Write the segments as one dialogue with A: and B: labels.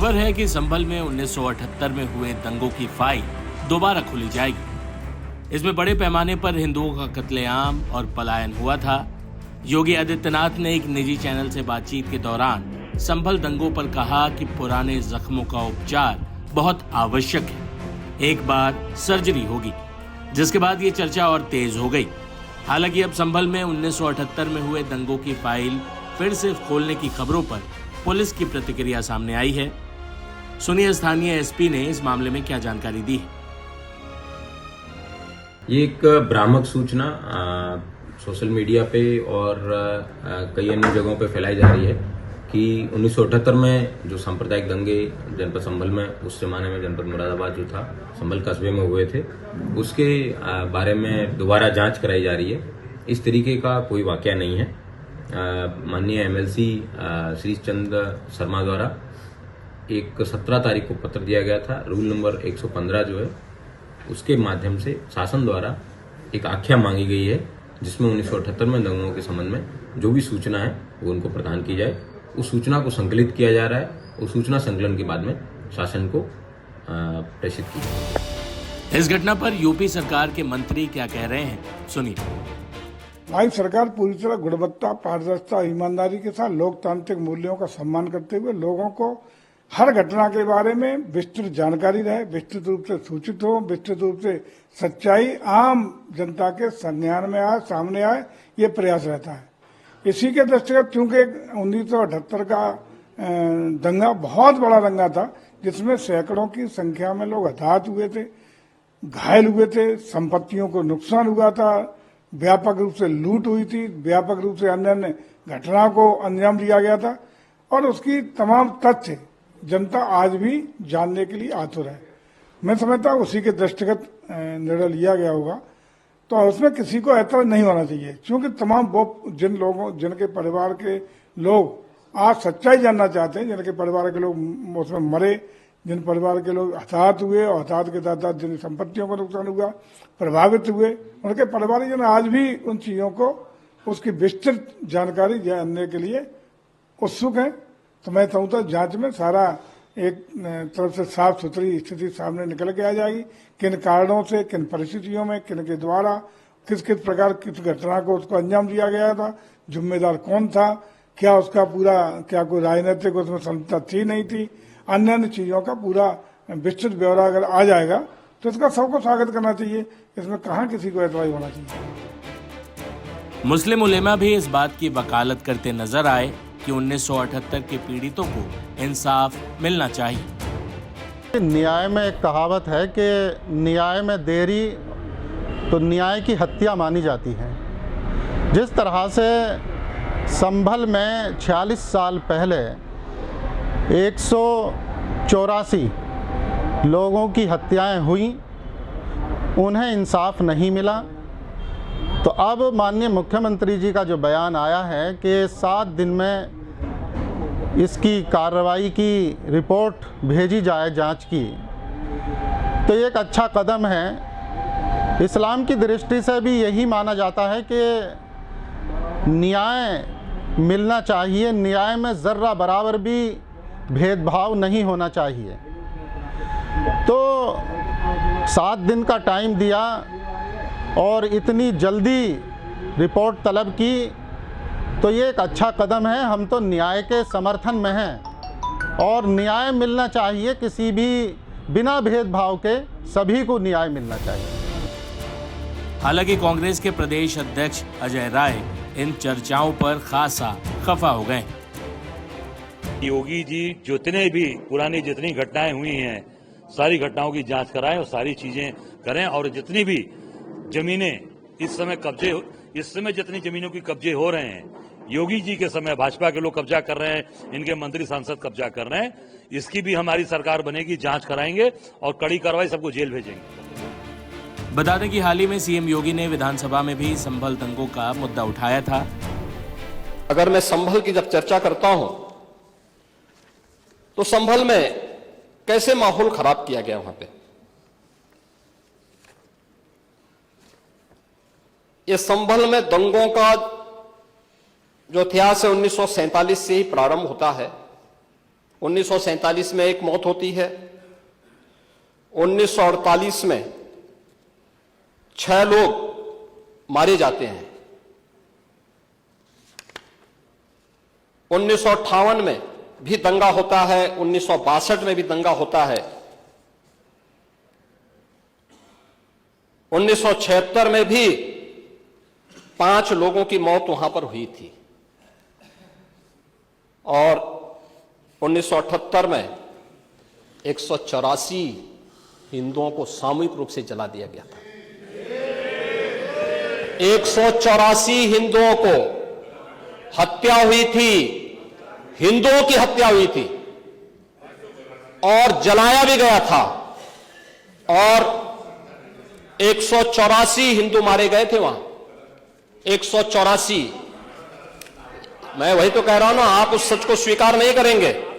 A: खबर है कि संभल में 1978 में हुए दंगों की फाइल दोबारा खोली जाएगी। इसमें बड़े पैमाने पर हिंदुओं का कत्लेआम और पलायन हुआ था। योगी आदित्यनाथ ने एक निजी चैनल से बातचीत के दौरान संभल दंगों पर कहा कि पुराने जख्मों का उपचार बहुत आवश्यक है। एक बार सर्जरी होगी, जिसके बाद ये चर्चा और तेज हो गई। हालांकि अब संभल में 1978 में हुए दंगों की फाइल फिर से खोलने की खबरों पर पुलिस की प्रतिक्रिया सामने आई है। सुनिए स्थानीय एसपी ने इस मामले में क्या जानकारी दी है।
B: ये एक भ्रामक सूचना सोशल मीडिया पे और कई अन्य जगहों पे फैलाई जा रही है कि 1978 में जो सांप्रदायिक दंगे जनपद संभल में, उस जमाने में जनपद मुरादाबाद जो था, संभल कस्बे में हुए थे, उसके बारे में दोबारा जांच कराई जा रही है। इस तरीके का कोई वाकया नहीं है। माननीय एमएलसी श्री चंद्र शर्मा द्वारा एक 17 तारीख को पत्र दिया गया था। रूल नंबर 115 जो है, उसके माध्यम से शासन द्वारा एक आख्या मांगी गई है, जिसमें 1978 में दंगों के संबंध में जो भी सूचना है वो उनको प्रदान की जाए। उस सूचना को संकलित किया जा रहा है। उस सूचना संकलन के बाद में शासन को प्रेषित किया जाए।
A: इस घटना पर यूपी सरकार के मंत्री क्या कह रहे हैं, सुनिए।
C: हमारी सरकार पूरी तरह गुणवत्ता, पारदर्शिता, ईमानदारी के साथ लोकतांत्रिक मूल्यों का सम्मान करते हुए लोगों को हर घटना के बारे में विस्तृत जानकारी रहे, विस्तृत रूप से सूचित हो, विस्तृत रूप से सच्चाई आम जनता के संज्ञान में आए, सामने आए, ये प्रयास रहता है। इसी के दृष्टिगत चूंकि 1978 का दंगा बहुत बड़ा दंगा था, जिसमें सैकड़ों की संख्या में लोग हताहत हुए थे, घायल हुए थे, संपत्तियों को नुकसान हुआ था, व्यापक रूप से लूट हुई थी, व्यापक रूप से अन्य अन्य घटना को अंजाम दिया गया था, और उसकी तमाम तथ्य जनता आज भी जानने के लिए आतुर है। मैं समझता हूँ उसी के दृष्टिगत निर्णय लिया गया होगा, तो उसमें किसी को ऐतराज नहीं होना चाहिए, क्योंकि तमाम वो जिन लोगों, जिनके परिवार के लोग आज सच्चाई जानना चाहते हैं, जिनके परिवार के लोग उसमें मरे, जिन परिवार के लोग हताहत हुए और हताहत के साथ साथ जिन संपत्तियों को नुकसान हुआ, प्रभावित हुए, उनके परिवारजन आज भी उन चीजों को, उसकी विस्तृत जानकारी जानने के लिए उत्सुक हैं। तो मैं चाहूँगा जांच में सारा एक तरफ से साफ सुथरी स्थिति सामने निकल के आ जाएगी। किन कारणों से, किन परिस्थितियों में, किन के द्वारा, किस किस प्रकार किस घटना को उसको अंजाम दिया गया था, जिम्मेदार कौन था, क्या उसका पूरा, क्या कोई राजनीतिक उसमें संस्था थी नहीं थी, अन्य अन्य चीजों का पूरा विस्तृत ब्यौरा अगर आ जाएगा तो इसका सबको स्वागत करना चाहिए। इसमें कहाँ किसी को एतराज होना चाहिए।
A: मुस्लिम उलेमा भी इस बात की वकालत करते नजर आए कि 1978 के पीड़ितों को इंसाफ मिलना चाहिए।
D: न्याय में एक कहावत है कि न्याय में देरी तो न्याय की हत्या मानी जाती है। जिस तरह से संभल में 46 साल पहले 184 लोगों की हत्याएं हुई, उन्हें इंसाफ नहीं मिला, तो अब माननीय मुख्यमंत्री जी का जो बयान आया है कि 7 दिन में इसकी कार्रवाई की रिपोर्ट भेजी जाए जांच की, तो ये एक अच्छा कदम है। इस्लाम की दृष्टि से भी यही माना जाता है कि न्याय मिलना चाहिए, न्याय में ज़र्रा बराबर भी भेदभाव नहीं होना चाहिए। तो 7 दिन का टाइम दिया और इतनी जल्दी रिपोर्ट तलब की, तो ये एक अच्छा कदम है। हम तो न्याय के समर्थन में हैं और न्याय मिलना चाहिए, किसी भी बिना भेदभाव के सभी को न्याय मिलना चाहिए।
A: हालांकि कांग्रेस के प्रदेश अध्यक्ष अजय राय इन चर्चाओं पर खासा खफा हो गए।
E: योगी जी जितने भी पुरानी जितनी घटनाएं हुई हैं, सारी घटनाओं की जांच कराएं और सारी चीजें करें, और जितनी भी जमीनें इस समय जितनी जमीनों की कब्जे हो रहे हैं, योगी जी के समय भाजपा के लोग कब्जा कर रहे हैं, इनके मंत्री सांसद कब्जा कर रहे हैं, इसकी भी हमारी सरकार बनेगी, जांच कराएंगे और कड़ी कार्रवाई, सबको जेल भेजेंगे।
A: बता दें कि हाल ही में सीएम योगी ने विधानसभा में भी संभल दंगों का मुद्दा उठाया था।
F: अगर मैं संभल की जब चर्चा करता हूं तो संभल में कैसे माहौल खराब किया गया, वहां पे ये संभल में दंगों का जो इतिहास है 1947 से ही प्रारंभ होता है। 1947 में एक मौत होती है, 1948 में 6 लोग मारे जाते हैं, 1958 में भी दंगा होता है, 1962 में भी दंगा होता है, 1976 में भी 5 लोगों की मौत वहां पर हुई थी और 1978 में 184 हिंदुओं को सामूहिक रूप से जला दिया गया था। 184 हिंदुओं को हत्या हुई थी, हिंदुओं की हत्या हुई थी और जलाया भी गया था और 184 हिंदू मारे गए थे वहां। 184। मैं वही तो कह रहा हूं ना, आप उस सच को स्वीकार नहीं करेंगे,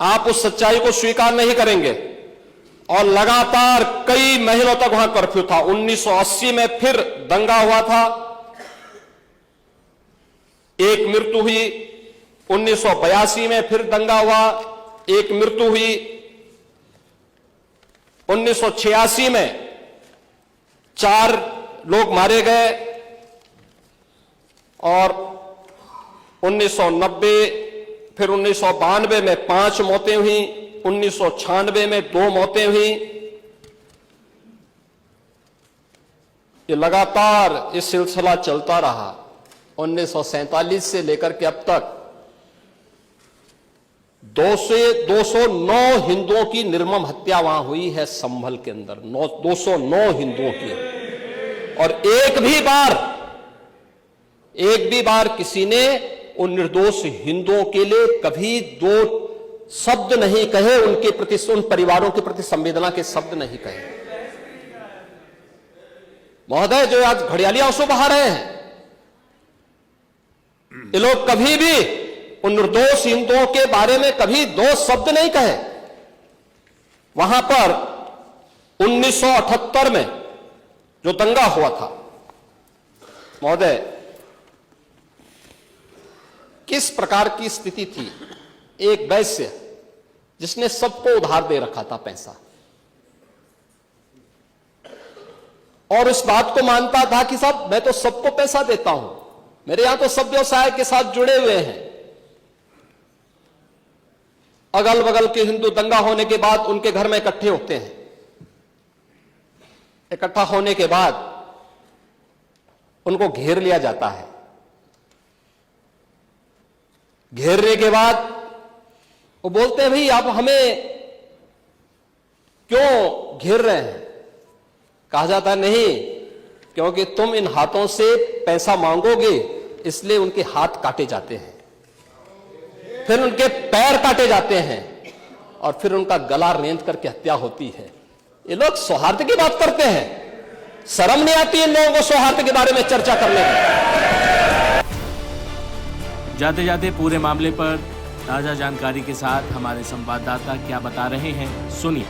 F: आप उस सच्चाई को स्वीकार नहीं करेंगे और लगातार कई महीनों तक वहां कर्फ्यू था। 1980 में फिर दंगा हुआ था, एक मृत्यु हुई। 1982 में फिर दंगा हुआ, एक मृत्यु हुई। 1986 में 4 लोग मारे गए और 1990 फिर 1992 में 5 मौतें हुई, 1996 में 2 मौतें हुई। ये लगातार ये सिलसिला चलता रहा। 1947 से लेकर के अब तक 209 हिंदुओं की निर्मम हत्या वहां हुई है संभल के अंदर, 209 हिंदुओं की। और एक भी बार किसी ने उन निर्दोष हिंदुओं के लिए कभी 2 शब्द नहीं कहे, उनके प्रति, उन परिवारों के प्रति संवेदना के शब्द नहीं कहे। महोदय, जो आज घड़ियाली आंसू बहा रहे हैं, ये लोग कभी भी उन निर्दोष हिंदुओं के बारे में कभी 2 शब्द नहीं कहे। वहां पर 1978 में जो दंगा हुआ था, महोदय, किस प्रकार की स्थिति थी। एक वैश्य जिसने सबको उधार दे रखा था पैसा, और इस बात को मानता था कि साहब मैं तो सबको पैसा देता हूं, मेरे यहां तो सब व्यवसाय के साथ जुड़े हुए हैं। अगल बगल के हिंदू दंगा होने के बाद उनके घर में इकट्ठे होते हैं। इकट्ठा होने के बाद उनको घेर लिया जाता है। घेरने के बाद वो बोलते हैं, भाई आप हमें क्यों घेर रहे हैं? कहा जाता है, नहीं, क्योंकि तुम इन हाथों से पैसा मांगोगे, इसलिए उनके हाथ काटे जाते हैं, फिर उनके पैर काटे जाते हैं और फिर उनका गला रेंत करके हत्या होती है। ये लोग सौहार्द की बात करते हैं, शर्म नहीं आती इन लोगों को सौहार्द के बारे में चर्चा करने में।
A: जाते जाते पूरे मामले पर ताजा जानकारी के साथ हमारे संवाददाता क्या बता रहे हैं, सुनिए।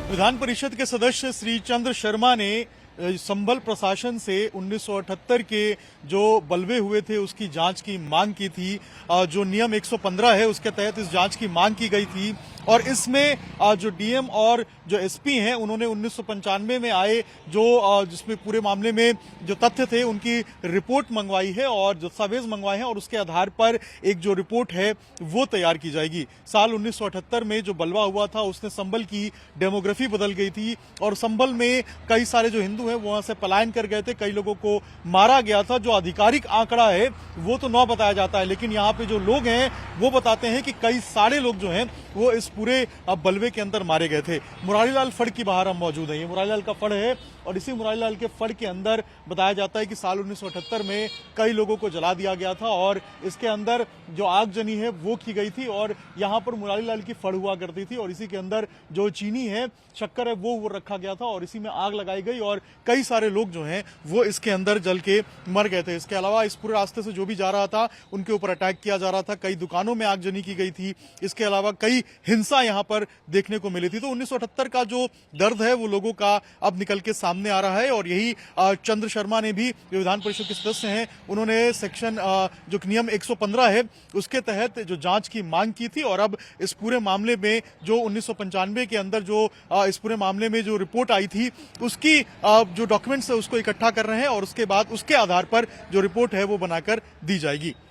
G: विधान परिषद के सदस्य श्री चंद्र शर्मा ने संभल प्रशासन से 1978 के जो बलवे हुए थे उसकी जांच की मांग की थी। जो नियम 115 है उसके तहत इस जांच की मांग की गई थी और इसमें जो डीएम और जो एसपी हैं उन्होंने 1995 में आए जो जिसमें पूरे मामले में जो तथ्य थे उनकी रिपोर्ट मंगवाई है और दस्तावेज मंगवाए हैं और उसके आधार पर एक जो रिपोर्ट है वो तैयार की जाएगी। साल 1978 में जो बलवा हुआ था उसने संभल की डेमोग्राफी बदल गई थी और संभल में कई सारे जो हिंदू हैं वो वहां से पलायन कर गए थे, कई लोगों को मारा गया था। जो आधिकारिक आंकड़ा है वो तो 9 बताया जाता है, लेकिन यहाँ पे जो लोग हैं वो बताते हैं कि कई सारे लोग जो हैं वो इस पूरे बलवे के अंदर मारे गए थे। मुरारीलाल फड़ की बाहर हम मौजूद हैं, ये मुरारीलाल का फड़ है और इसी मुरारीलाल के फड़ के अंदर बताया जाता है कि साल 1978 में कई लोगों को जला दिया गया था और इसके अंदर जो आगजनी है वो की गई थी और यहाँ पर मुरारीलाल की फड़ हुआ करती थी और इसी के अंदर जो चीनी है, शक्कर है वो रखा गया था और इसी में आग लगाई गई और कई सारे लोग जो हैं वो इसके अंदर जल के मर गए थे। इसके अलावा इस पूरे रास्ते से जो भी जा रहा था उनके ऊपर अटैक किया जा रहा था, कई दुकानों में आगजनी की गई थी। इसके अलावा कई हिंसा यहाँ पर देखने को मिली थी। तो 1978 का जो दर्द है वो लोगों का अब निकल के सामने सामने आ रहा है। और यही चंद्र शर्मा ने भी, जो विधान परिषद के सदस्य हैं, उन्होंने सेक्शन जो नियम 115 है उसके तहत जो जांच की मांग की थी। और अब इस पूरे मामले में जो 1995 के अंदर जो इस पूरे मामले में जो रिपोर्ट आई थी उसकी जो डॉक्यूमेंट्स है उसको इकट्ठा कर रहे हैं और उसके बाद उसके आधार पर जो रिपोर्ट है वो बनाकर दी जाएगी।